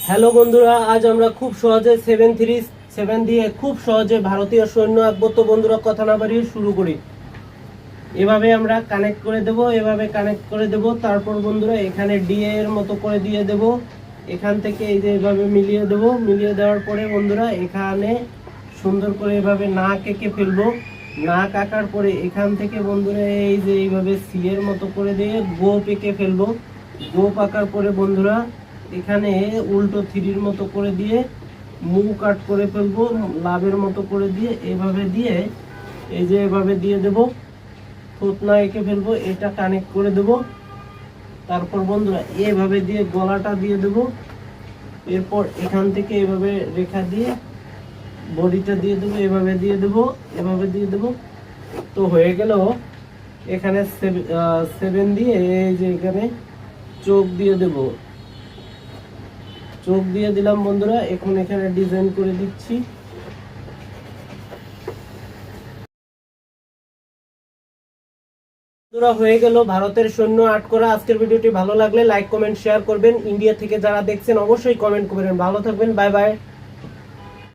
Hello বন্ধুরা, আজ আমরা খুব সহজে 737 দিয়ে খুব সহজে ভারতীয় সৈন্য আঁকবো। তো বন্ধুরা, কথা না বাড়িয়ে শুরু করি। এভাবে আমরা কানেক্ট করে দেব, এভাবে কানেক্ট করে দেব। তারপর বন্ধুরা এখানে ডি এর মতো করে দিয়ে দেব। এখান থেকে এই যে এভাবে মিলিয়ে দেব। মিলিয়ে দেওয়ার পরে বন্ধুরা এখানে সুন্দর করে এভাবে নাক এঁকে ফেলবো। নাক আঁকার পরে এখান থেকে বন্ধুরা এই যে এইভাবে সি এর মতো করে দিয়ে গোপ এঁকে ফেলবো। গোপ আঁকার পরে বন্ধুরা এখানে উল্টো থ্রির মতো করে দিয়ে মুখ কাট করে ফেলবো, লাভের মতো করে দিয়ে এভাবে দিয়ে এই যে এভাবে দিয়ে দেব। থুতনা এঁকে ফেলবো, এটা কানেক্ট করে দেব। তারপর বন্ধুরা এভাবে দিয়ে গলাটা দিয়ে দেব। এরপর এখান থেকে এভাবে রেখা দিয়ে বডিটা দিয়ে দেবো, এভাবে দিয়ে দেবো, এভাবে দিয়ে দেবো। তো হয়ে গেল। এখানে 7 দিয়ে এই যে এখানে চোখ দিয়ে দেব। চোখ দিয়ে দিলাম বন্ধুরা। এখন এখানে ডিজাইন করে দিচ্ছি। বন্ধুরা হয়ে গেল ভারতের সৈন্য আট করা। আজকের ভিডিওটি ভালো লাগলে লাইক কমেন্ট শেয়ার করবেন। ইন্ডিয়া থেকে যারা দেখছেন অবশ্যই কমেন্ট করবেন। ভালো থাকবেন, বাই বাই।